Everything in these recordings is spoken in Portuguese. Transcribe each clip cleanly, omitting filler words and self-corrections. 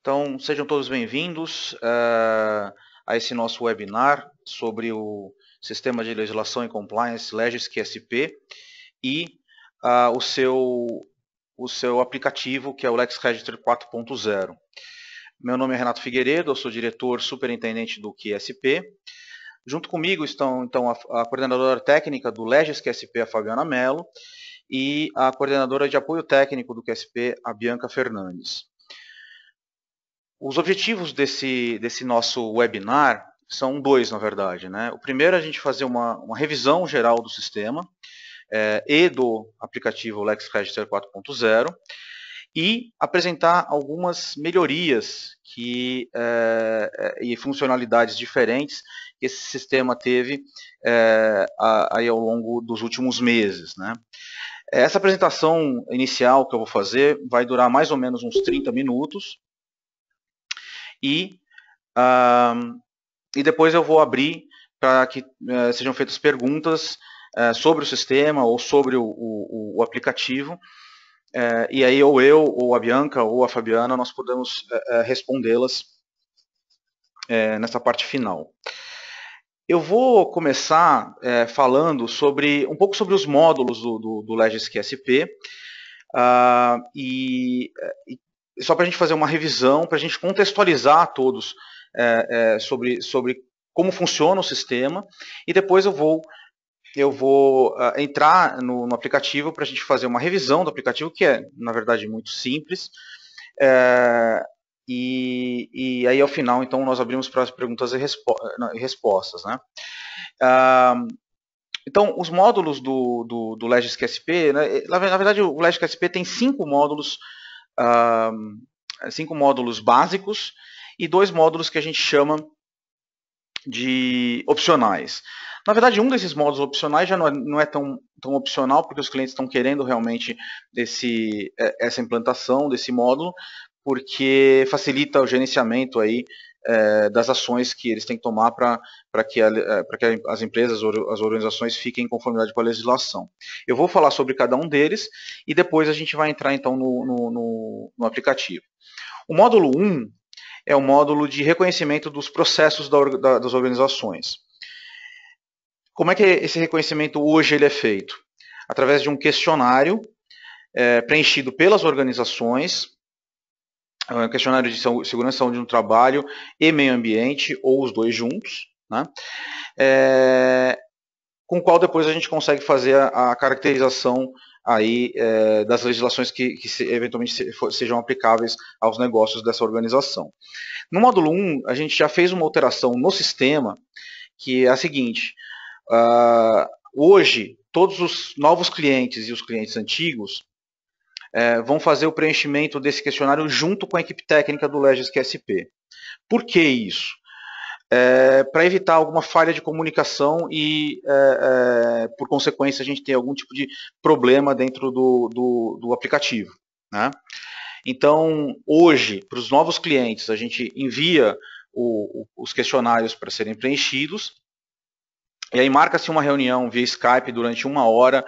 Então, sejam todos bem-vindos a esse nosso webinar sobre o Sistema de Legislação e Compliance LegisQSP e o seu aplicativo, que é o LexRegister 4.0. Meu nome é Renato Figueiredo, eu sou diretor superintendente do QSP. Junto comigo estão, então, a coordenadora técnica do LegisQSP, a Fabiana Mello, e a coordenadora de apoio técnico do QSP, a Bianca Fernandes. Os objetivos desse nosso webinar são dois, na verdade, né? O primeiro é a gente fazer uma revisão geral do sistema e do aplicativo LexRegister 4.0 e apresentar algumas melhorias e funcionalidades diferentes que esse sistema teve aí ao longo dos últimos meses, né? Essa apresentação inicial que eu vou fazer vai durar mais ou menos uns 30 minutos, e depois eu vou abrir para que sejam feitas perguntas sobre o sistema ou sobre o aplicativo, e aí ou eu, ou a Bianca, ou a Fabiana, nós podemos respondê-las nessa parte final. Eu vou começar falando um pouco sobre os módulos do LegisQSP, e só para a gente fazer uma revisão, para a gente contextualizar a todos sobre como funciona o sistema, e depois eu vou entrar no aplicativo para a gente fazer uma revisão do aplicativo, que é, na verdade, muito simples, e aí ao final, então, nós abrimos para as perguntas e respostas, né? Então, os módulos do LegisQSP, né, na verdade, o LegisQSP tem 5 módulos básicos e 2 módulos que a gente chama de opcionais. Na verdade, um desses módulos opcionais já não é tão opcional, porque os clientes estão querendo realmente essa implantação desse módulo, porque facilita o gerenciamento aí das ações que eles têm que tomar para que as empresas, as organizações fiquem em conformidade com a legislação. Eu vou falar sobre cada um deles e depois a gente vai entrar então no aplicativo. O módulo 1 é o módulo de reconhecimento dos processos das organizações. Como é que esse reconhecimento hoje ele é feito? Através de um questionário preenchido pelas organizações, um questionário de segurança e saúde no trabalho e meio ambiente, ou os dois juntos, né? Com o qual depois a gente consegue fazer a caracterização aí das legislações que eventualmente sejam aplicáveis aos negócios dessa organização. No módulo 1, a gente já fez uma alteração no sistema, que é a seguinte: hoje, todos os novos clientes e os clientes antigos vão fazer o preenchimento desse questionário junto com a equipe técnica do LegisQSP. Por que isso? Para evitar alguma falha de comunicação e, por consequência, a gente ter algum tipo de problema dentro do aplicativo, né? Então, hoje, para os novos clientes, a gente envia os questionários para serem preenchidos, e aí marca-se uma reunião via Skype durante 1 hora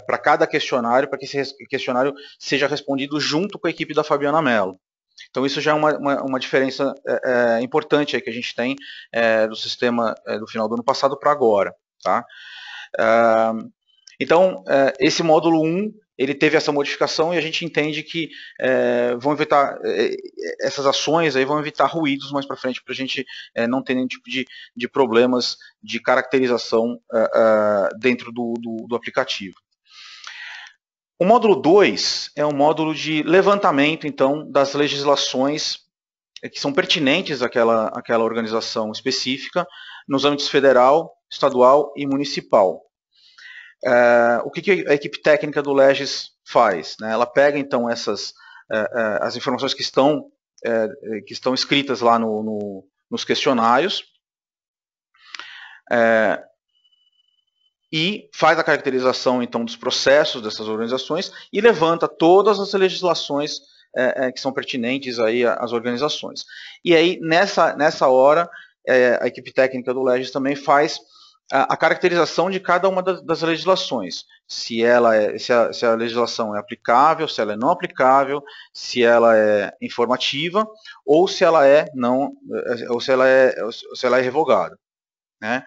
para cada questionário, para que esse questionário seja respondido junto com a equipe da Fabiana Mello. Então, isso já é uma diferença importante aí que a gente tem do sistema do final do ano passado para agora. Tá? Então, esse módulo 1, ele teve essa modificação e a gente entende que vão evitar essas ações aí vão evitar ruídos mais para frente para a gente não ter nenhum tipo de problemas de caracterização dentro do aplicativo. O módulo 2 é um módulo de levantamento, então, das legislações que são pertinentes àquela organização específica nos âmbitos federal, estadual e municipal. O que a equipe técnica do Legis faz? Né? Ela pega, então, as informações que estão escritas lá nos questionários e faz a caracterização, então, dos processos dessas organizações e levanta todas as legislações que são pertinentes aí às organizações. E aí, nessa hora, a equipe técnica do Legis também faz a caracterização de cada uma das legislações, se a legislação é aplicável, se ela é não aplicável, se ela é informativa ou se ela é não, ou se ela é revogada, né?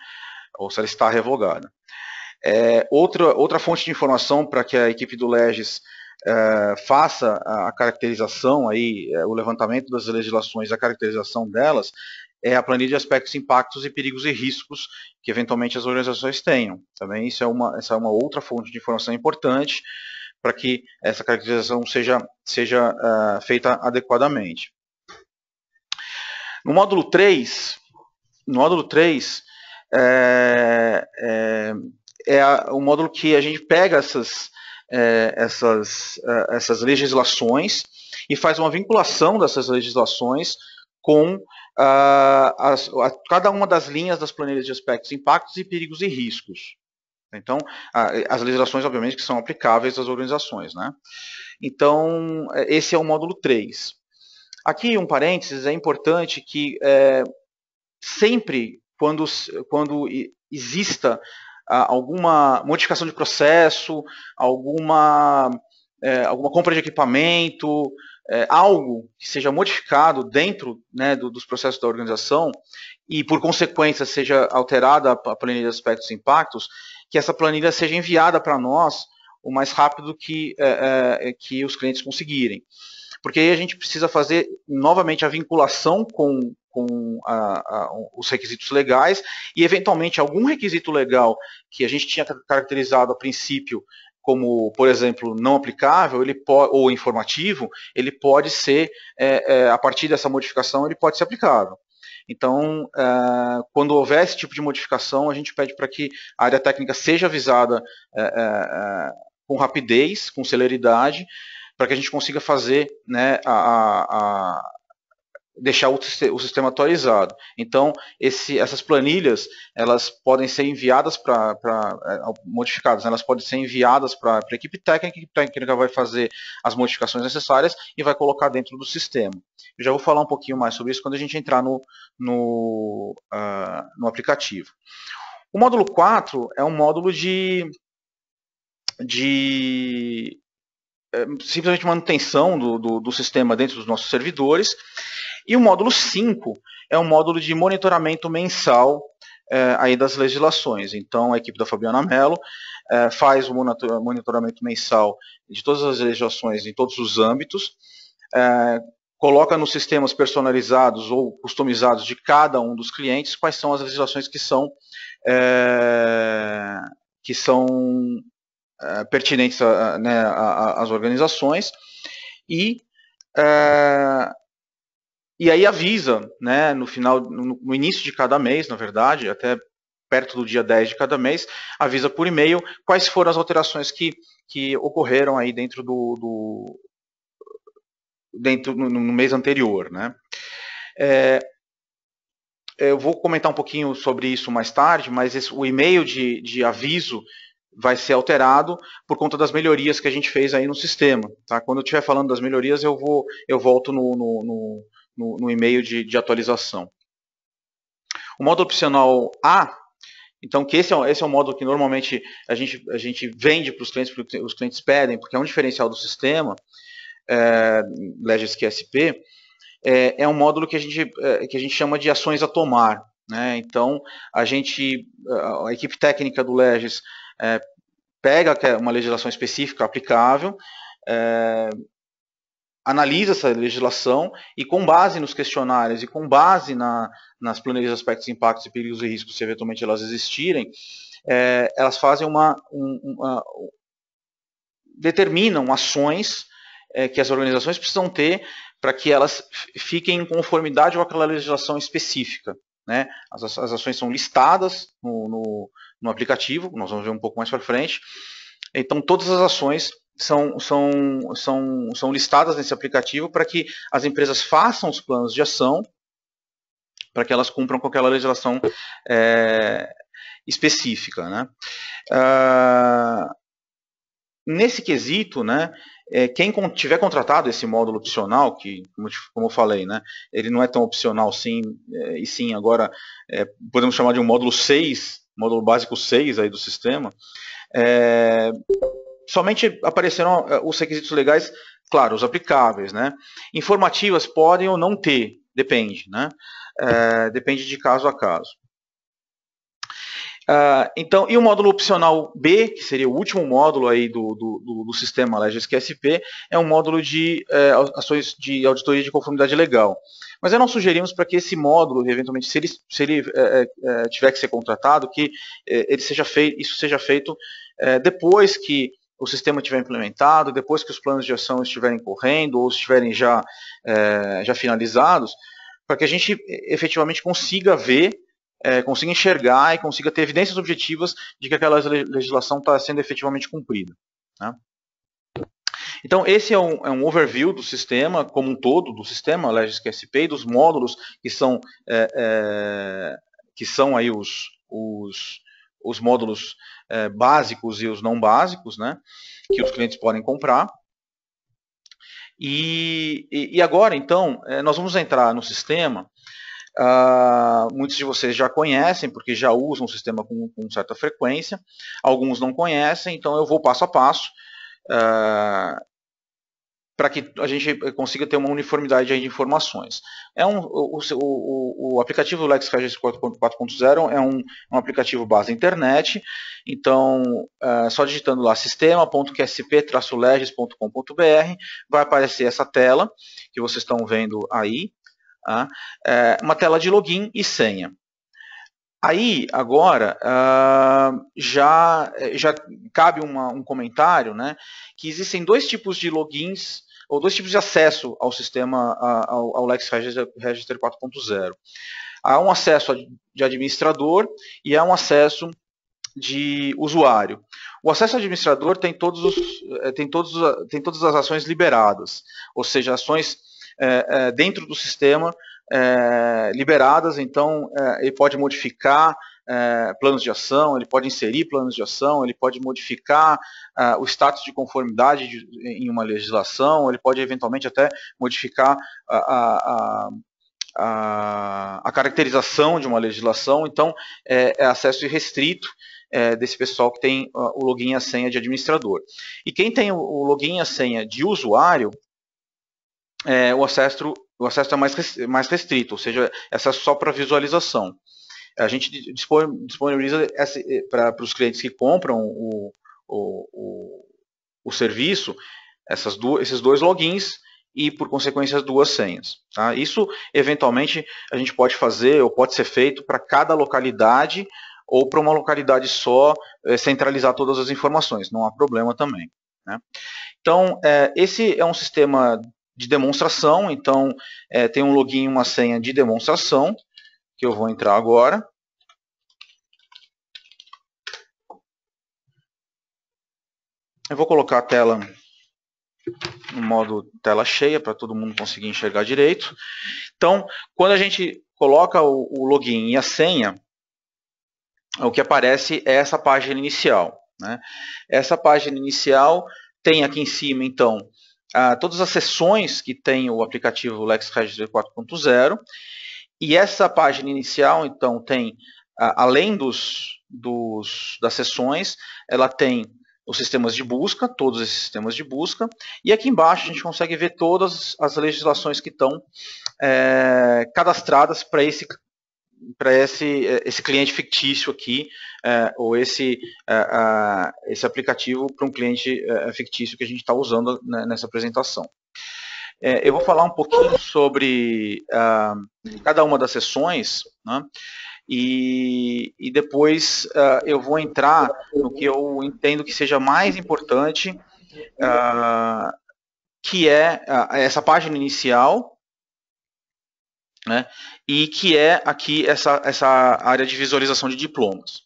Ou se ela está revogada. Outra fonte de informação para que a equipe do Legis faça a caracterização, aí, o levantamento das legislações, a caracterização delas, é a planilha de aspectos, impactos e perigos e riscos que eventualmente as organizações tenham. Também essa é uma outra fonte de informação importante para que essa caracterização seja feita adequadamente. No módulo 3, o módulo que a gente pega essas legislações e faz uma vinculação dessas legislações com cada uma das linhas das planilhas de aspectos, impactos e perigos e riscos. Então, as legislações, obviamente, que são aplicáveis às organizações, né? Então, esse é o módulo 3. Aqui, um parênteses, é importante que sempre, quando exista alguma modificação de processo, alguma compra de equipamento, algo que seja modificado dentro, né, dos processos da organização e, por consequência, seja alterada a planilha de aspectos e impactos, que essa planilha seja enviada para nós o mais rápido que os clientes conseguirem. Porque aí a gente precisa fazer novamente a vinculação com os requisitos legais e, eventualmente, algum requisito legal que a gente tinha caracterizado a princípio como, por exemplo, não aplicável ou informativo, ele pode ser, a partir dessa modificação, ele pode ser aplicável. Então, quando houver esse tipo de modificação, a gente pede para que a área técnica seja avisada com rapidez, com celeridade, para que a gente consiga fazer, né, deixar o sistema atualizado. Então, essas planilhas, elas podem ser enviadas modificadas, né? Elas podem ser enviadas para a equipe técnica vai fazer as modificações necessárias e vai colocar dentro do sistema. Eu já vou falar um pouquinho mais sobre isso quando a gente entrar no aplicativo. O módulo 4 é um módulo de simplesmente manutenção do sistema dentro dos nossos servidores. E o módulo 5 é um módulo de monitoramento mensal aí das legislações. Então, a equipe da Fabiana Mello faz o monitoramento mensal de todas as legislações em todos os âmbitos, coloca nos sistemas personalizados ou customizados de cada um dos clientes quais são as legislações que são pertinentes né, às organizações e aí avisa, né, no início de cada mês, na verdade, até perto do dia 10 de cada mês, avisa por e-mail quais foram as alterações que ocorreram aí dentro no mês anterior, né. Eu vou comentar um pouquinho sobre isso mais tarde, mas o e-mail de aviso vai ser alterado por conta das melhorias que a gente fez aí no sistema. Tá? Quando eu estiver falando das melhorias, eu volto no e-mail de atualização. O módulo opcional A, então que esse é um módulo que normalmente a gente vende para os clientes, porque os clientes pedem, porque é um diferencial do sistema, Legis QSP, é um módulo que a gente chama de ações a tomar. Né? Então, a equipe técnica do Legis pega uma legislação específica aplicável, analisa essa legislação e, com base nos questionários e com base nas planilhas de aspectos, impactos e perigos e riscos, se eventualmente elas existirem, elas fazem determinam ações que as organizações precisam ter para que elas fiquem em conformidade com aquela legislação específica. Né? As ações são listadas no aplicativo, nós vamos ver um pouco mais para frente. Então, todas as ações são listadas nesse aplicativo para que as empresas façam os planos de ação para que elas cumpram com aquela legislação específica. Né? Nesse quesito, né, quem tiver contratado esse módulo opcional, que, como eu falei, né, ele não é tão opcional sim, e sim agora podemos chamar de um módulo 6, módulo básico 6 aí do sistema, somente apareceram os requisitos legais, claro, os aplicáveis, né? Informativas podem ou não ter, depende, né? Depende de caso a caso. Então, e o módulo opcional B, que seria o último módulo aí do sistema Legisc SP, é um módulo de ações de auditoria de conformidade legal. Mas nós sugerimos para que esse módulo, eventualmente, se ele tiver que ser contratado, que isso seja feito depois que o sistema estiver implementado, depois que os planos de ação estiverem correndo ou estiverem já finalizados, para que a gente efetivamente consiga ver, consiga enxergar e consiga ter evidências objetivas de que aquela legislação está sendo efetivamente cumprida. Né? Então, esse é um overview do sistema como um todo, do sistema Legisc SP e dos módulos que são aí os módulos básicos e os não básicos, né, que os clientes podem comprar. E agora, então, nós vamos entrar no sistema. Muitos de vocês já conhecem, porque já usam o sistema com certa frequência. Alguns não conhecem, então eu vou passo a passo para que a gente consiga ter uma uniformidade de informações. O aplicativo Lex Registry 4.0 é um aplicativo base internet, então só digitando lá sistema.qsp-legis.com.br vai aparecer essa tela que vocês estão vendo aí, uma tela de login e senha. Aí, agora, já cabe um comentário, né, que existem dois tipos de logins, ou dois tipos de acesso ao sistema, ao Lex Registry 4.0. Há um acesso de administrador e há um acesso de usuário. O acesso ao administrador tem todas as ações liberadas, ou seja, ações dentro do sistema liberadas, então ele pode modificar planos de ação, ele pode inserir planos de ação, ele pode modificar o status de conformidade em uma legislação, ele pode eventualmente até modificar a caracterização de uma legislação, então é acesso irrestrito desse pessoal que tem o login e a senha de administrador. E quem tem o login e a senha de usuário, o acesso é mais restrito, ou seja, acesso só para visualização. A gente disponibiliza para os clientes que compram o serviço esses dois logins e, por consequência, as duas senhas. Tá? Isso, eventualmente, a gente pode fazer ou pode ser feito para cada localidade ou para uma localidade só, centralizar todas as informações. Não há problema também. Né? Então, esse é um sistema de demonstração, então tem um login e uma senha de demonstração, que eu vou entrar agora. Eu vou colocar a tela no modo tela cheia, para todo mundo conseguir enxergar direito. Então, quando a gente coloca o login e a senha, o que aparece é essa página inicial. Né? Essa página inicial tem aqui em cima, então, todas as seções que tem o aplicativo Lex Registry 4.0, e essa página inicial, então, tem, além das seções, ela tem os sistemas de busca, todos esses sistemas de busca, e aqui embaixo a gente consegue ver todas as legislações que estão cadastradas para esse cliente fictício aqui, ou esse aplicativo para um cliente fictício que a gente está usando nessa apresentação. Eu vou falar um pouquinho sobre cada uma das sessões, né? E depois eu vou entrar no que eu entendo que seja mais importante, que é essa página inicial, né? E que é aqui essa área de visualização de diplomas,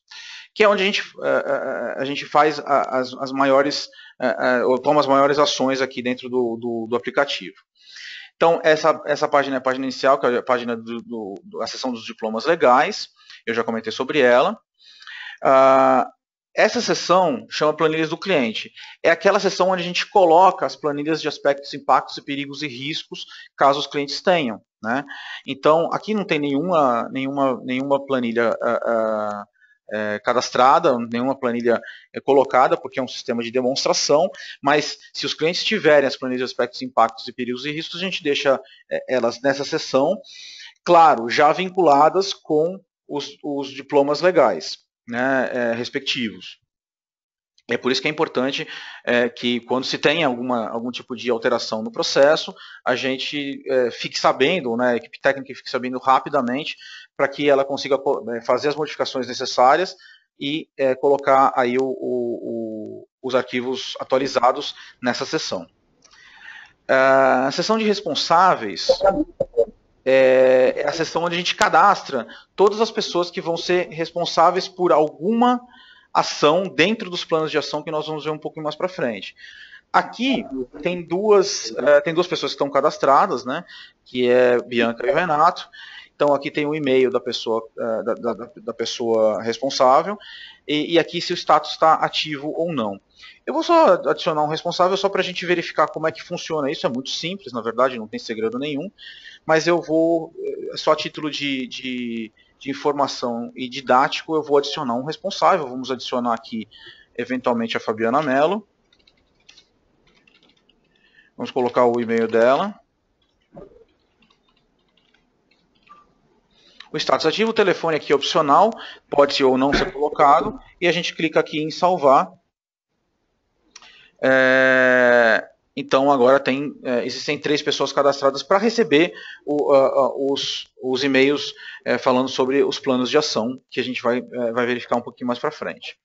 que é onde a gente faz as maiores, ou toma as maiores ações aqui dentro do aplicativo. Então, essa página é a página inicial, que é a página da seção dos diplomas legais, eu já comentei sobre ela. Essa seção chama planilhas do cliente. É aquela seção onde a gente coloca as planilhas de aspectos, impactos, perigos e riscos, caso os clientes tenham. Né? Então, aqui não tem nenhuma planilha cadastrada, nenhuma planilha colocada, porque é um sistema de demonstração, mas se os clientes tiverem as planilhas de aspectos, impactos e perigos e riscos, a gente deixa elas nessa seção, claro, já vinculadas com os diplomas legais, né, respectivos. É por isso que é importante que quando se tem algum tipo de alteração no processo, a gente fique sabendo, né, a equipe técnica fique sabendo rapidamente, para que ela consiga fazer as modificações necessárias e colocar aí os arquivos atualizados nessa seção. A seção de responsáveis é a seção onde a gente cadastra todas as pessoas que vão ser responsáveis por alguma ação dentro dos planos de ação que nós vamos ver um pouquinho mais para frente. Aqui tem duas pessoas que estão cadastradas, né, que é Bianca e o Renato. Então aqui tem o e-mail da pessoa, da pessoa responsável e aqui se o status está ativo ou não. Eu vou só adicionar um responsável só para a gente verificar como é que funciona isso. É muito simples, na verdade, não tem segredo nenhum. Mas eu vou, só a título de informação e didático, eu vou adicionar um responsável. Vamos adicionar aqui, eventualmente, a Fabiana Mello. Vamos colocar o e-mail dela. O status ativo, o telefone aqui é opcional, pode ou não ser colocado, e a gente clica aqui em salvar. Então agora existem 3 pessoas cadastradas para receber os e-mails falando sobre os planos de ação, que a gente vai verificar um pouquinho mais para frente.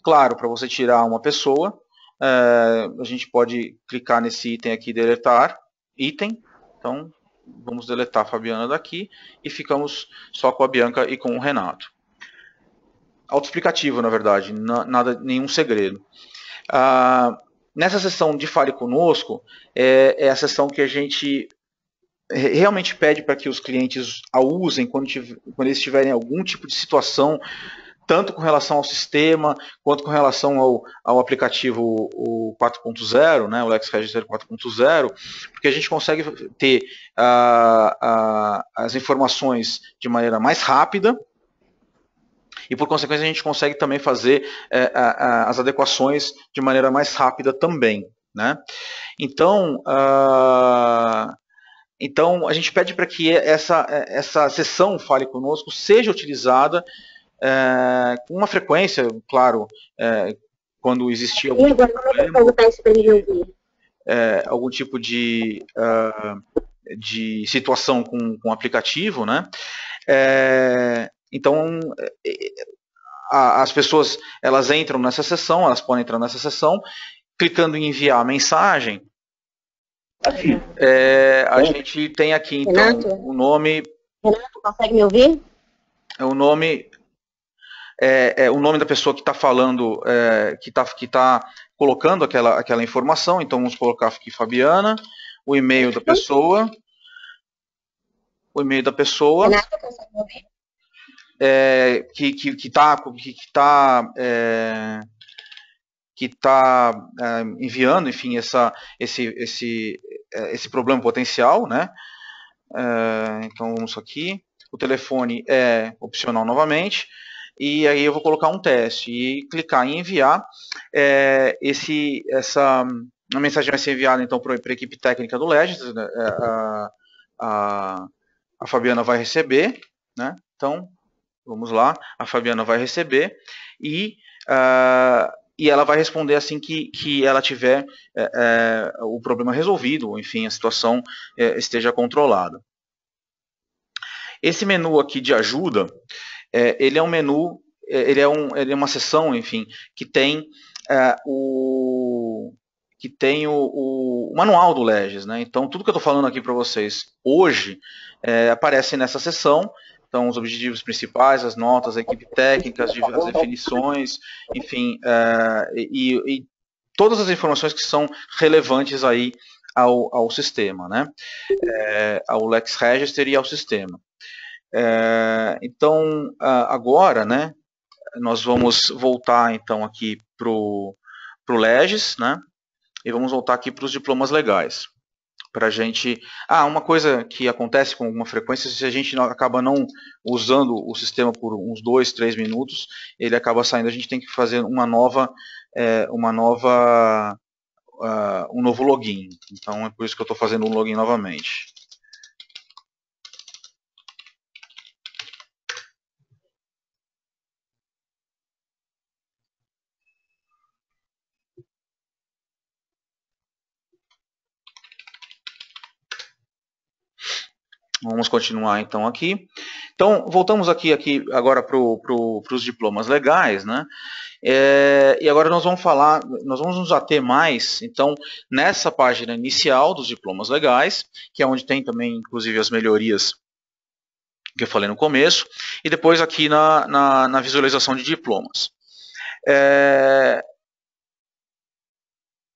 Claro, para você tirar uma pessoa, a gente pode clicar nesse item aqui, deletar item. Então vamos deletar a Fabiana daqui e ficamos só com a Bianca e com o Renato. Autoexplicativo, na verdade, nenhum segredo. Nessa sessão de Fale Conosco, é a sessão que a gente realmente pede para que os clientes a usem quando eles tiverem algum tipo de situação, tanto com relação ao sistema, quanto com relação ao aplicativo 4.0, né, o Lex Register 4.0, porque a gente consegue ter as informações de maneira mais rápida, e por consequência a gente consegue também fazer as adequações de maneira mais rápida também, né? Então a gente pede para que essa sessão Fale Conosco seja utilizada com uma frequência, claro, quando existir algum tipo de problema, algum tipo de situação com o aplicativo, né? Então, as pessoas elas entram nessa sessão, elas podem entrar nessa sessão, clicando em enviar a mensagem. A gente tem aqui, então, Renato? O nome... Renato, consegue me ouvir? O nome da pessoa que está falando, que está colocando aquela informação. Então, vamos colocar aqui Fabiana, o e-mail da pessoa. O e-mail da pessoa. Renato, consegue me ouvir? Que está enviando, enfim, esse problema potencial, né? Então vamos aqui. O telefone é opcional novamente. E aí eu vou colocar um teste e clicar em enviar. A mensagem vai ser enviada então para a equipe técnica do Legis. Né? A Fabiana vai receber, né? Então vamos lá, a Fabiana vai receber e ela vai responder assim que ela tiver o problema resolvido, enfim, a situação esteja controlada. Esse menu aqui de ajuda, ele é um menu, ele é uma seção, enfim, que tem o manual do Legis, né? Então tudo que eu estou falando aqui para vocês hoje aparece nessa seção. Então, os objetivos principais, as notas, a equipe técnica, as definições, enfim, e todas as informações que são relevantes aí ao sistema, né? Ao Lex Register e ao sistema. Então, agora, né, nós vamos voltar então aqui para o Legis, né? E vamos voltar aqui para os diplomas legais. para a gente... uma coisa que acontece com alguma frequência, se a gente acaba não usando o sistema por uns 2, 3 minutos, ele acaba saindo, a gente tem que fazer um novo login. Então é por isso que eu estou fazendo um login novamente. Vamos continuar então aqui. Então, voltamos aqui agora para os diplomas legais, né? E agora nós vamos nos ater mais, então, nessa página inicial dos diplomas legais, que é onde tem também, inclusive, as melhorias que eu falei no começo, e depois aqui na visualização de diplomas.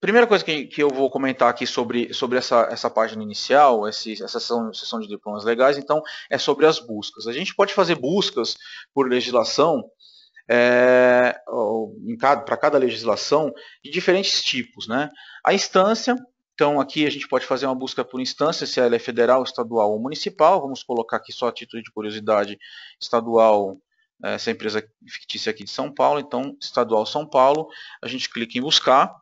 Primeira coisa que eu vou comentar aqui sobre essa página inicial, essa sessão de diplomas legais, então, é sobre as buscas. A gente pode fazer buscas por legislação, para cada legislação, de diferentes tipos, né? A instância, então aqui a gente pode fazer uma busca por instância, se ela é federal, estadual ou municipal. Vamos colocar aqui só a título de curiosidade, estadual, essa empresa fictícia aqui de São Paulo, então estadual São Paulo, a gente clica em buscar,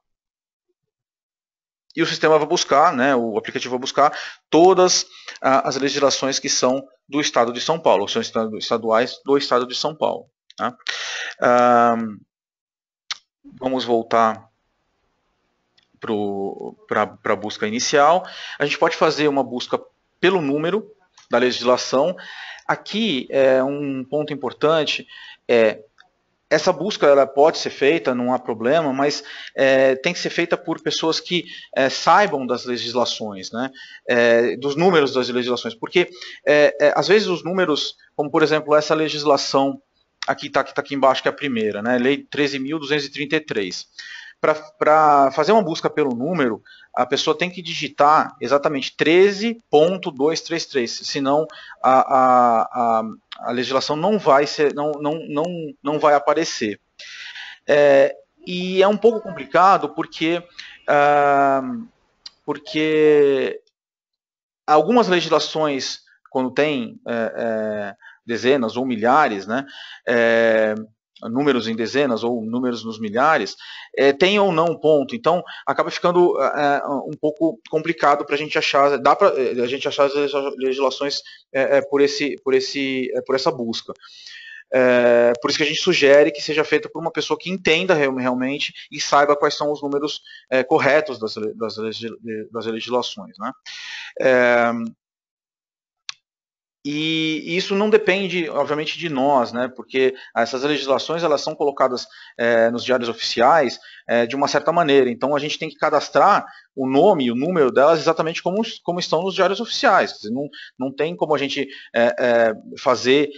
e o sistema vai buscar, né, o aplicativo vai buscar todas as legislações que são do estado de São Paulo, são estaduais do estado de São Paulo. Tá? Vamos voltar para a busca inicial. A gente pode fazer uma busca pelo número da legislação. Aqui, um ponto importante essa busca ela pode ser feita, não há problema, mas tem que ser feita por pessoas que saibam das legislações, né? Dos números das legislações, porque às vezes os números, como por exemplo essa legislação aqui está aqui embaixo, que é a primeira, né? Lei 13.233. Para fazer uma busca pelo número, a pessoa tem que digitar exatamente 13.233, senão a legislação não vai aparecer. E é um pouco complicado porque algumas legislações, quando tem dezenas ou milhares, né, números em dezenas ou números nos milhares, tem ou não ponto. Então, acaba ficando um pouco complicado para a gente achar. Dá para a gente achar as legislações por essa busca. Por isso que a gente sugere que seja feita por uma pessoa que entenda realmente e saiba quais são os números corretos das legislações, né? E isso não depende, obviamente, de nós, né? Porque essas legislações elas são colocadas nos diários oficiais de uma certa maneira. Então a gente tem que cadastrar o nome e o número delas exatamente como estão nos diários oficiais. Não tem como a gente fazer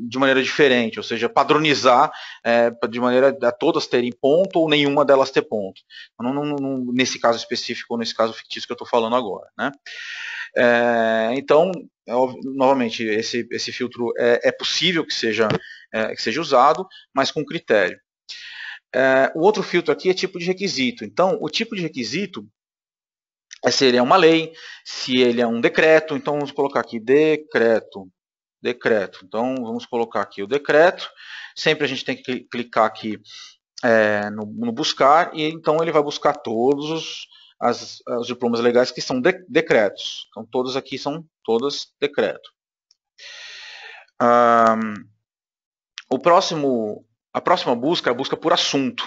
de maneira diferente, ou seja, padronizar de maneira a todas terem ponto ou nenhuma delas ter ponto. Nesse caso específico ou nesse caso fictício que eu estou falando agora, né? Então, novamente, esse filtro é possível que seja usado, mas com critério. O outro filtro aqui é tipo de requisito. Então, o tipo de requisito é se ele é uma lei, se ele é um decreto. Então, vamos colocar aqui decreto. Então, vamos colocar aqui o decreto. Sempre a gente tem que clicar aqui no buscar, e então ele vai buscar todos os diplomas legais que são decretos. Então, todos aqui são todos decreto. A próxima busca é a busca por assunto.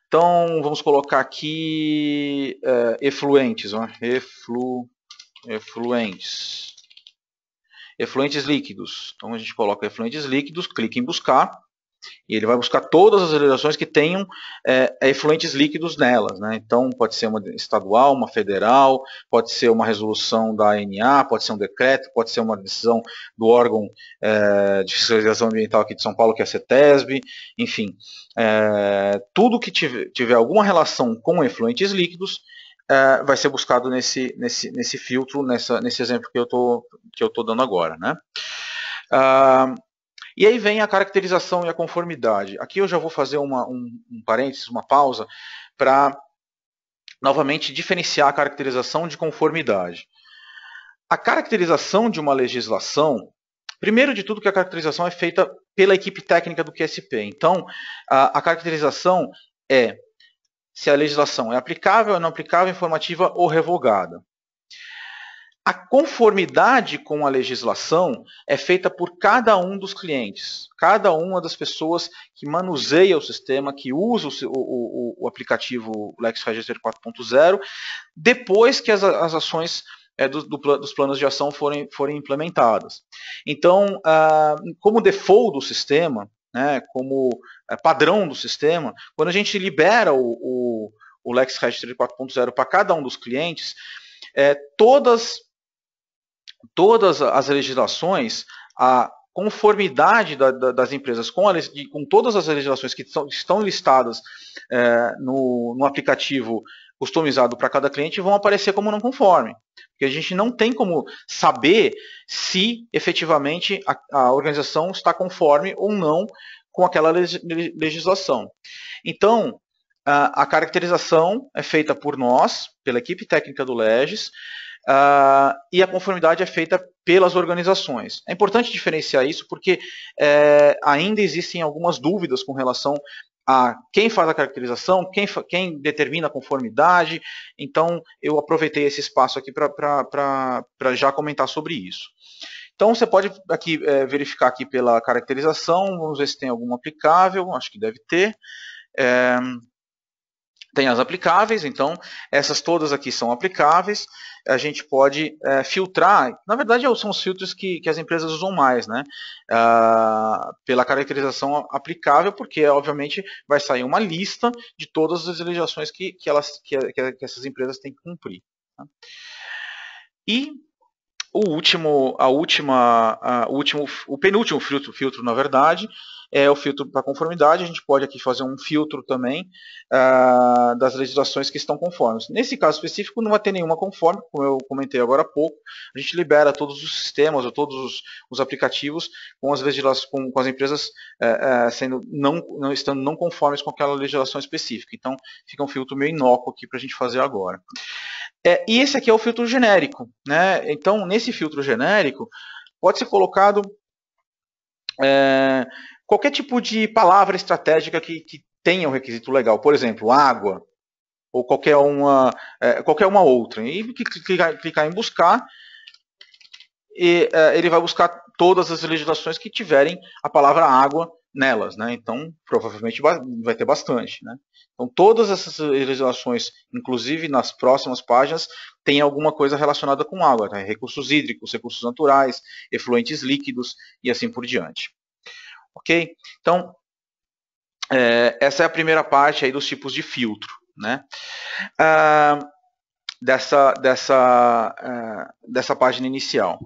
Então, vamos colocar aqui efluentes. Efluentes líquidos. Então, a gente coloca efluentes líquidos, clica em buscar, e ele vai buscar todas as legislações que tenham efluentes líquidos nelas, né? Então, pode ser uma estadual, uma federal, pode ser uma resolução da ANA, pode ser um decreto, pode ser uma decisão do órgão de fiscalização ambiental aqui de São Paulo, que é a CETESB, enfim. Tudo que tiver alguma relação com efluentes líquidos vai ser buscado nesse filtro, nesse exemplo que eu tô dando agora, né? E aí vem a caracterização e a conformidade. Aqui eu já vou fazer um parênteses, uma pausa, para novamente, diferenciar a caracterização de conformidade. A caracterização de uma legislação, primeiro de tudo que a caracterização é feita pela equipe técnica do QSP. Então, a caracterização é se a legislação é aplicável ou não aplicável, informativa ou revogada. A conformidade com a legislação é feita por cada um dos clientes, cada uma das pessoas que manuseia o sistema, que usa o aplicativo LexRegister 4.0, depois que as ações dos planos de ação forem implementadas. Então, como default do sistema, né, como padrão do sistema, quando a gente libera o LexRegister 4.0 para cada um dos clientes, todas as legislações, a conformidade das empresas com todas as legislações que estão listadas no aplicativo customizado para cada cliente vão aparecer como não conforme. Porque a gente não tem como saber se efetivamente a organização está conforme ou não com aquela legislação. Então, a caracterização é feita por nós, pela equipe técnica do Legis, e a conformidade é feita pelas organizações. É importante diferenciar isso porque ainda existem algumas dúvidas com relação a quem faz a caracterização, quem determina a conformidade. Então, eu aproveitei esse espaço aqui para já comentar sobre isso. Então, você pode aqui verificar aqui pela caracterização, vamos ver se tem algum aplicável, acho que deve ter. Tem as aplicáveis, então essas todas aqui são aplicáveis. A gente pode filtrar, na verdade são os filtros que as empresas usam mais, né? Pela caracterização aplicável, porque obviamente vai sair uma lista de todas as legislações que essas empresas têm que cumprir. Tá? E o penúltimo filtro, na verdade, é o filtro para conformidade. A gente pode aqui fazer um filtro também das legislações que estão conformes. Nesse caso específico, não vai ter nenhuma conforme, como eu comentei agora há pouco. A gente libera todos os sistemas ou todos os aplicativos com as empresas estando não conformes com aquela legislação específica. Então, fica um filtro meio inócuo aqui para a gente fazer agora. E esse aqui é o filtro genérico, né? Então, nesse filtro genérico, pode ser colocado qualquer tipo de palavra estratégica que tenha um requisito legal. Por exemplo, água, ou qualquer uma outra. E clicar em buscar, e ele vai buscar todas as legislações que tiverem a palavra água nelas, né? Então, provavelmente vai ter bastante, né? Então, todas essas legislações, inclusive nas próximas páginas, tem alguma coisa relacionada com água, tá? Recursos hídricos, recursos naturais, efluentes líquidos e assim por diante. Ok? Então, essa é a primeira parte aí dos tipos de filtro, né? Dessa página inicial.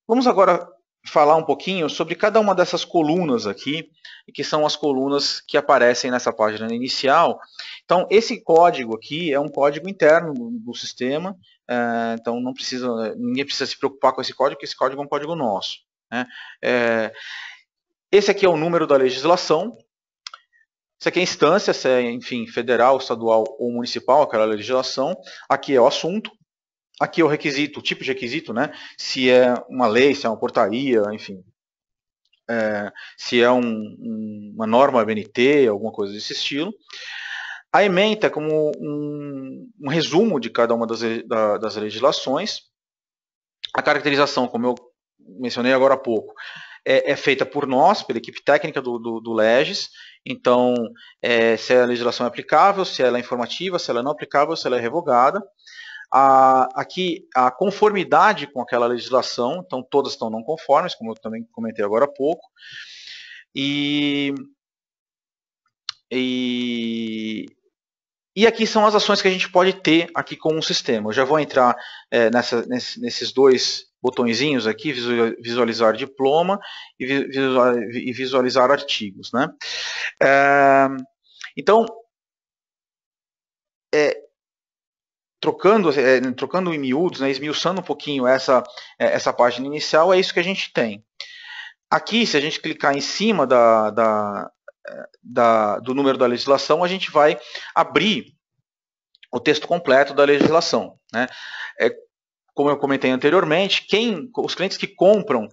Vamos agora falar um pouquinho sobre cada uma dessas colunas aqui, que são as colunas que aparecem nessa página inicial. Então, esse código aqui é um código interno do sistema, então ninguém precisa se preocupar com esse código, porque esse código é um código nosso, né? Esse aqui é o número da legislação. Isso aqui é a instância, se é, enfim, federal, estadual ou municipal, aquela legislação. Aqui é o assunto. Aqui é o requisito, o tipo de requisito, né? Se é uma lei, se é uma portaria, enfim. Se é uma norma BNT, alguma coisa desse estilo. A ementa é como um resumo de cada uma das legislações. A caracterização, como eu mencionei agora há pouco, é feita por nós, pela equipe técnica do Legis. Então, se a legislação é aplicável, se ela é informativa, se ela é não aplicável, se ela é revogada. Aqui, a conformidade com aquela legislação, então todas estão não conformes, como eu também comentei agora há pouco. E aqui são as ações que a gente pode ter aqui com o sistema. Eu já vou entrar nesses dois botõezinhos aqui, visualizar diploma e visualizar artigos, né? Então, trocando em miúdos, né, esmiuçando um pouquinho essa página inicial, é isso que a gente tem. Aqui, se a gente clicar em cima do número da legislação, a gente vai abrir o texto completo da legislação, né? Como eu comentei anteriormente, os clientes que compram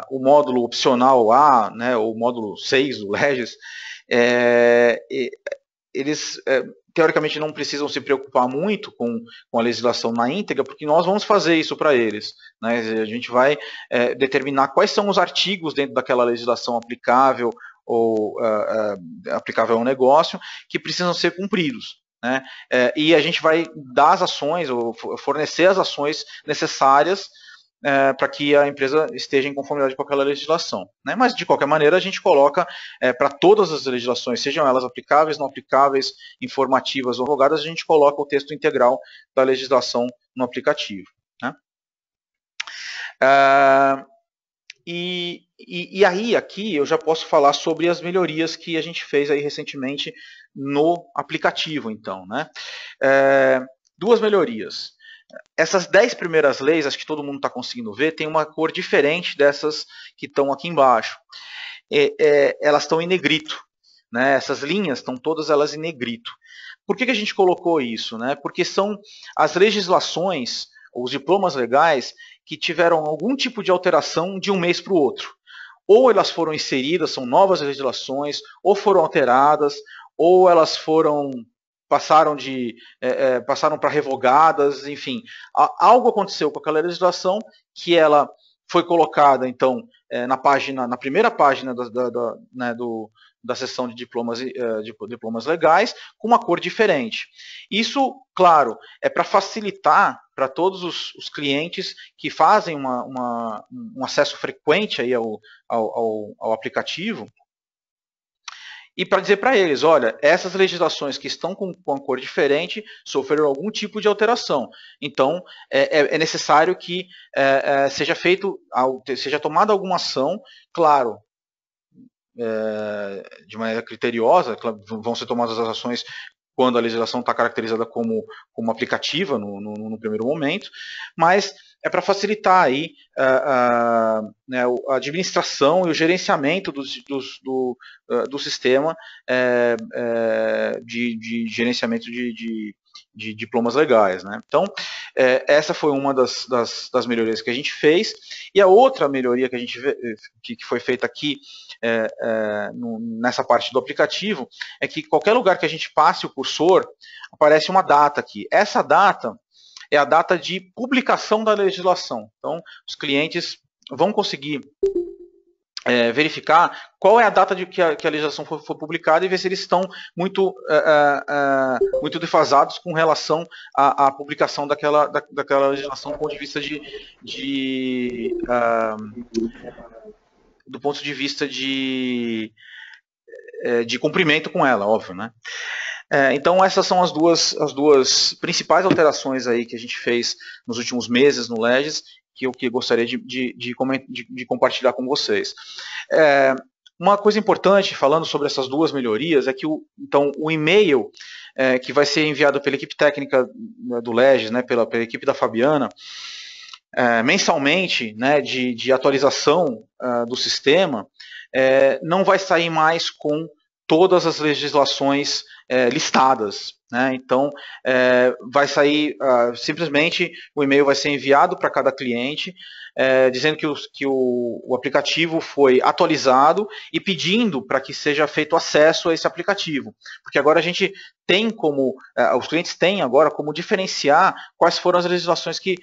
o módulo opcional A, né, o módulo 6 do Legis, eles teoricamente não precisam se preocupar muito com a legislação na íntegra, porque nós vamos fazer isso para eles, né? A gente vai determinar quais são os artigos dentro daquela legislação aplicável ou aplicável ao negócio que precisam ser cumpridos, né? E a gente vai dar as ações, ou fornecer as ações necessárias para que a empresa esteja em conformidade com aquela legislação, né? Mas, de qualquer maneira, a gente coloca para todas as legislações, sejam elas aplicáveis, não aplicáveis, informativas ou rogadas, a gente coloca o texto integral da legislação no aplicativo, né? E aí, aqui, eu já posso falar sobre as melhorias que a gente fez aí recentemente no aplicativo, então, né? Duas melhorias. Essas 10 primeiras leis, acho que todo mundo está conseguindo ver, tem uma cor diferente dessas que estão aqui embaixo. Elas estão em negrito, né? Essas linhas estão todas elas em negrito. Por que a gente colocou isso, né? Porque são as legislações, os diplomas legais, que tiveram algum tipo de alteração de um mês para o outro. Ou elas foram inseridas, são novas legislações, ou foram alteradas, ou elas passaram para revogadas, enfim. Algo aconteceu com aquela legislação que ela foi colocada, então, na primeira página da seção de diplomas legais, com uma cor diferente. Isso, claro, é para facilitar para todos os clientes que fazem um acesso frequente aí ao aplicativo, e para dizer para eles, olha, essas legislações que estão com a cor diferente sofreram algum tipo de alteração. Então, é necessário que seja tomada alguma ação, claro, de maneira criteriosa, vão ser tomadas as ações quando a legislação está caracterizada como aplicativa no primeiro momento, mas é para facilitar aí né, a administração e o gerenciamento do sistema de gerenciamento de diplomas legais, né? Então, essa foi uma das melhorias que a gente fez. E a outra melhoria que foi feita aqui nessa parte do aplicativo é que qualquer lugar que a gente passe o cursor, aparece uma data aqui. Essa data é a data de publicação da legislação. Então, os clientes vão conseguir verificar qual é a data de que a legislação foi publicada e ver se eles estão muito defasados com relação à publicação daquela legislação do ponto de vista do ponto de vista de cumprimento com ela, óbvio, né? Então essas são as duas principais alterações aí que a gente fez nos últimos meses no Legis, que eu gostaria de compartilhar com vocês. Uma coisa importante, falando sobre essas duas melhorias, é que o e-mail que vai ser enviado pela equipe técnica do Legis, né, pela equipe da Fabiana, mensalmente, né, de atualização do sistema, não vai sair mais com todas as legislações listadas, né? Então, vai sair simplesmente o e-mail vai ser enviado para cada cliente, dizendo que o aplicativo foi atualizado e pedindo para que seja feito acesso a esse aplicativo, porque agora a gente tem os clientes têm agora como diferenciar quais foram as legislações que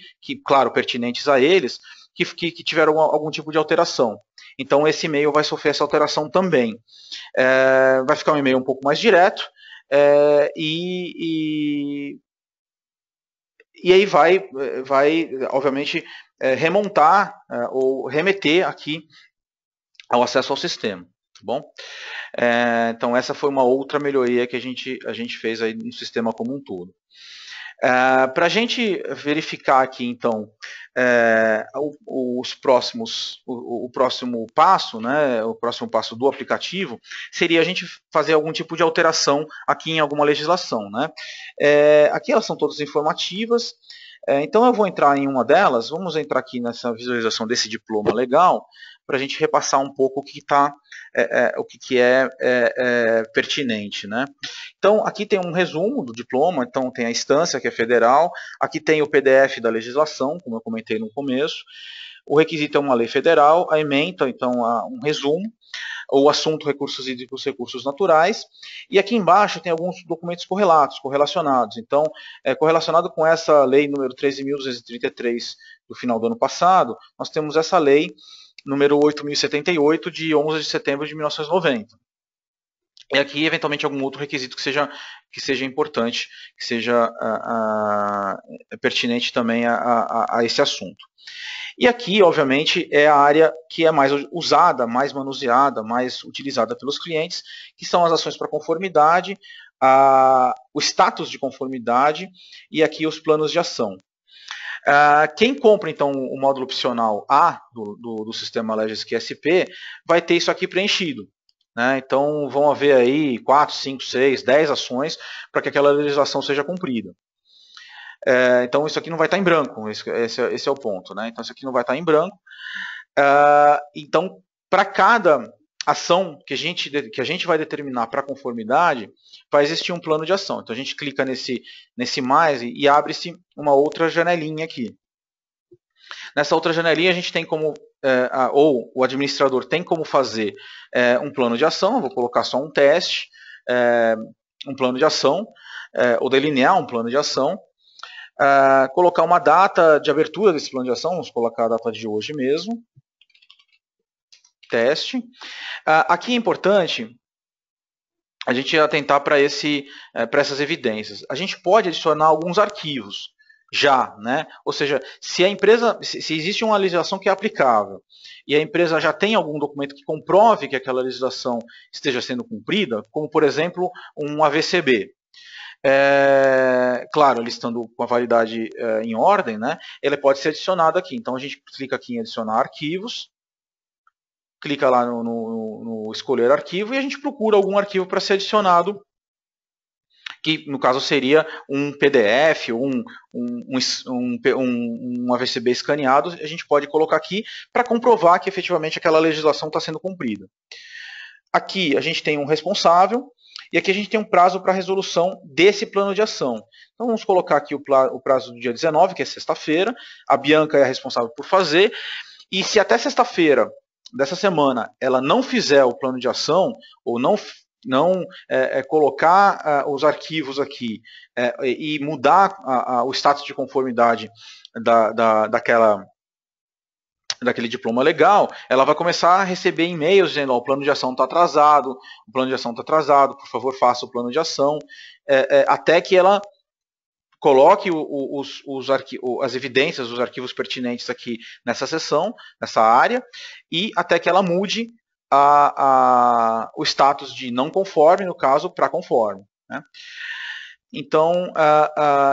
claro, pertinentes a eles, que tiveram algum tipo de alteração. Então, esse e-mail vai sofrer essa alteração também. Vai ficar um e-mail um pouco mais direto, e aí vai obviamente, remontar ou remeter aqui ao acesso ao sistema. Tá bom? Então, essa foi uma outra melhoria que a gente fez aí no sistema como um todo. Para a gente verificar aqui, então, o próximo passo, né, o próximo passo do aplicativo, seria a gente fazer algum tipo de alteração aqui em alguma legislação, né? Aqui elas são todas informativas, então eu vou entrar em uma delas, vamos entrar aqui nessa visualização desse diploma legal, para a gente repassar um pouco o que é pertinente, né? Então, aqui tem um resumo do diploma, então tem a instância, que é federal, aqui tem o PDF da legislação, como eu comentei no começo, o requisito é uma lei federal, a ementa, então, um resumo, o assunto recursos hídricos, recursos naturais, e aqui embaixo tem alguns documentos correlacionados. Então, correlacionado com essa lei número 13.233 do final do ano passado, nós temos essa lei número 8.078 de 11 de setembro de 1990. E aqui, eventualmente, algum outro requisito que seja importante, que seja pertinente também a esse assunto. E aqui, obviamente, é a área que é mais usada, mais manuseada, mais utilizada pelos clientes, que são as ações para conformidade, o status de conformidade e aqui os planos de ação. Quem compra, então, o módulo opcional A do sistema Legis QSP vai ter isso aqui preenchido. Né? Então, vão haver aí 4, 5, 6, 10 ações para que aquela legislação seja cumprida. Então, isso aqui não vai estar em branco, esse é o ponto. Né? Então, isso aqui não vai estar em branco. Então, para cada ação que a gente vai determinar para conformidade, vai existir um plano de ação. Então, a gente clica nesse mais e abre-se uma outra janelinha aqui. Nessa outra janelinha, a gente tem como, ou o administrador tem como fazer um plano de ação. Vou colocar só um teste, um plano de ação, ou delinear um plano de ação. Colocar uma data de abertura desse plano de ação, vamos colocar a data de hoje mesmo. Teste. Aqui é importante a gente atentar para essas evidências. A gente pode adicionar alguns arquivos já, né? Ou seja, se existe uma legislação que é aplicável e a empresa já tem algum documento que comprove que aquela legislação esteja sendo cumprida, como por exemplo um AVCB. Claro, ele estando com a validade em ordem, né, ele pode ser adicionado aqui. Então a gente clica aqui em adicionar arquivos, clica lá no escolher arquivo e a gente procura algum arquivo para ser adicionado, que no caso seria um PDF ou um AVCB escaneado. A gente pode colocar aqui para comprovar que efetivamente aquela legislação está sendo cumprida. Aqui a gente tem um responsável. E aqui a gente tem um prazo para resolução desse plano de ação. Então vamos colocar aqui o prazo do dia 19, que é sexta-feira. A Bianca é a responsável por fazer. E se até sexta-feira dessa semana ela não fizer o plano de ação, ou não colocar os arquivos aqui e mudar o status de conformidade daquele diploma legal, ela vai começar a receber e-mails dizendo: o plano de ação está atrasado, o plano de ação está atrasado, por favor faça o plano de ação, até que ela coloque as evidências, os arquivos pertinentes aqui nessa seção, nessa área, e até que ela mude o status de não conforme, no caso, para conforme. Né? Então,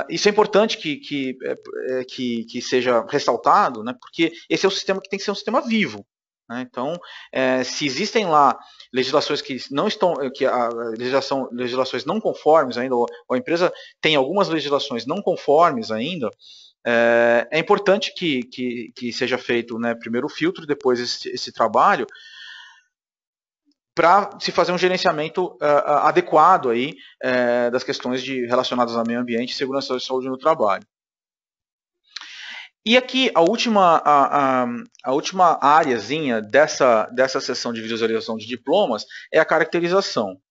isso é importante que seja ressaltado, né, porque esse é o sistema que tem que ser um sistema vivo. Né? Então, se existem lá legislações que não estão, legislações não conformes ainda, ou a empresa tem algumas legislações não conformes ainda, é importante que seja feito, né, primeiro o filtro, depois esse trabalho, para se fazer um gerenciamento adequado aí, das questões relacionadas ao meio ambiente, segurança e saúde no trabalho. E aqui a última áreazinha dessa sessão de visualização de diplomas é a caracterização.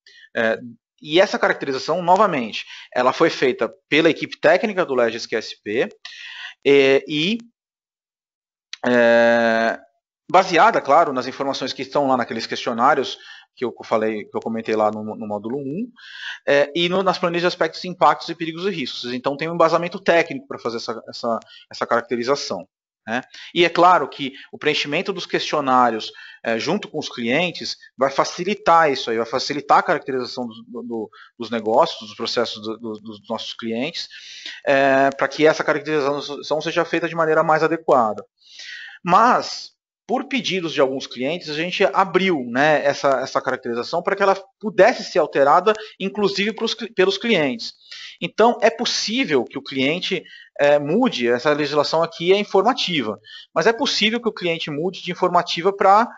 E essa caracterização, novamente, ela foi feita pela equipe técnica do Legis QSP baseada, claro, nas informações que estão lá naqueles questionários que eu comentei lá no módulo 1, e nas planilhas de aspectos, impactos e perigos e riscos. Então tem um embasamento técnico para fazer essa caracterização. Né? E é claro que o preenchimento dos questionários junto com os clientes vai facilitar isso aí, vai facilitar a caracterização dos negócios, dos processos dos nossos clientes, para que essa caracterização seja feita de maneira mais adequada. Mas por pedidos de alguns clientes, a gente abriu, né, essa caracterização para que ela pudesse ser alterada, inclusive pelos clientes. Então, é possível que o cliente mude, essa legislação aqui é informativa, mas é possível que o cliente mude de informativa para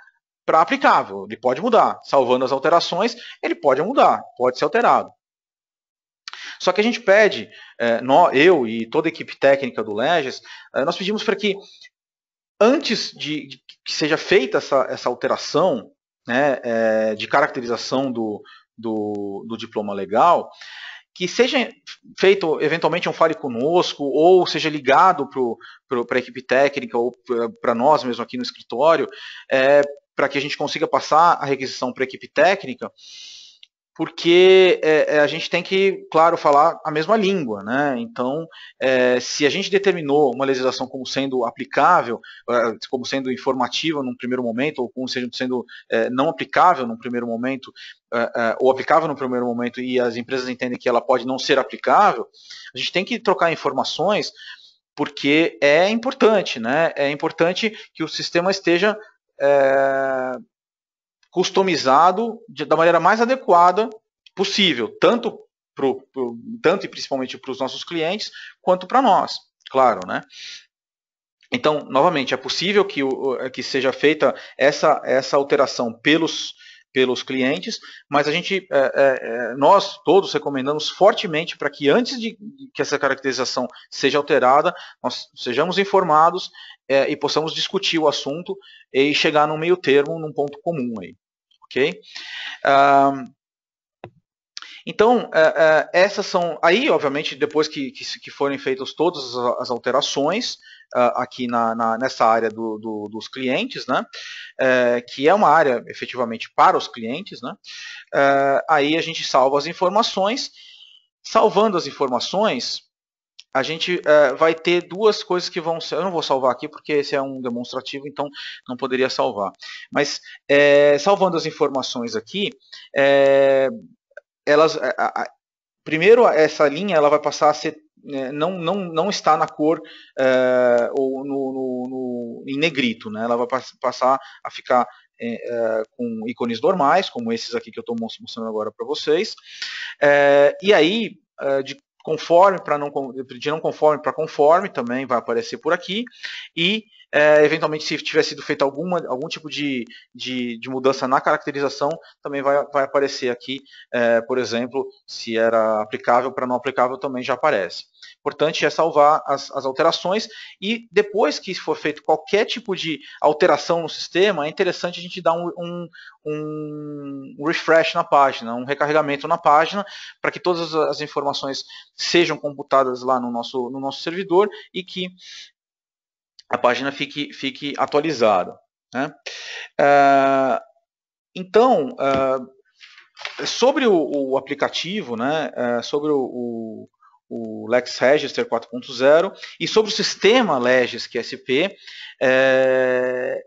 aplicável. Ele pode mudar, salvando as alterações, ele pode mudar, pode ser alterado. Só que a gente pede, eu e toda a equipe técnica do Leges, nós pedimos para que antes de que seja feita essa alteração, né, de caracterização do diploma legal, que seja feito eventualmente um fale conosco, ou seja ligado para a equipe técnica, ou para nós mesmo aqui no escritório, para que a gente consiga passar a requisição para a equipe técnica, porque a gente tem que, claro, falar a mesma língua, né? Então, se a gente determinou uma legislação como sendo aplicável, como sendo informativa num primeiro momento, ou como sendo não aplicável num primeiro momento, ou aplicável no primeiro momento, e as empresas entendem que ela pode não ser aplicável, a gente tem que trocar informações, porque é importante, né? É importante que o sistema esteja customizado da maneira mais adequada possível, tanto e principalmente para os nossos clientes, quanto para nós, claro, né? Então, novamente, é possível que seja feita essa alteração pelos clientes, mas nós todos recomendamos fortemente para que antes de que essa caracterização seja alterada, nós sejamos informados e possamos discutir o assunto e chegar num meio termo, num ponto comum aí. Ok? Então, essas são... Aí, obviamente, depois que forem feitas todas as alterações aqui nessa área dos clientes, né, que é uma área efetivamente para os clientes, né, aí a gente salva as informações. Salvando as informações, a gente vai ter duas coisas que vão ser... Eu não vou salvar aqui porque esse é um demonstrativo, então não poderia salvar. Mas salvando as informações aqui, primeiro essa linha ela vai passar a ser... Não está na cor ou em negrito, né? Ela vai passar a ficar com ícones normais, como esses aqui que eu estou mostrando agora para vocês. E aí, de não conforme para conforme também vai aparecer por aqui, e eventualmente se tiver sido feita algum tipo de mudança na caracterização, também vai aparecer aqui, por exemplo, se era aplicável para não aplicável, também já aparece. Importante é salvar as alterações, e depois que for feito qualquer tipo de alteração no sistema, é interessante a gente dar um refresh na página, um recarregamento na página, para que todas as informações sejam computadas lá no nosso servidor e que a página fique atualizada, né? Então, sobre o aplicativo, né, sobre o Lex Register 4.0 e sobre o sistema Legis QSP,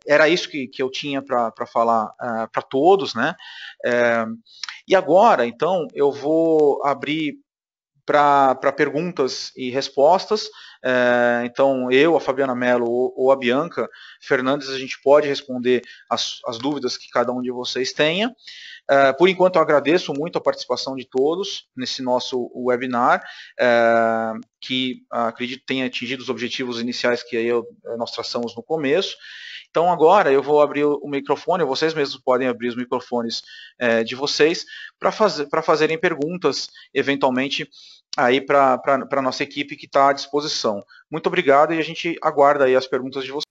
era isso que eu tinha para falar para todos, né? E agora, então, eu vou abrir para perguntas e respostas. Então, eu, a Fabiana Mello ou a Bianca Fernandes, a gente pode responder as dúvidas que cada um de vocês tenha. Por enquanto, eu agradeço muito a participação de todos nesse nosso webinar, que acredito tenha atingido os objetivos iniciais que aí nós traçamos no começo. Então, agora eu vou abrir o microfone, vocês mesmos podem abrir os microfones de vocês para fazerem perguntas, eventualmente, aí para a nossa equipe que está à disposição. Muito obrigado e a gente aguarda aí as perguntas de vocês.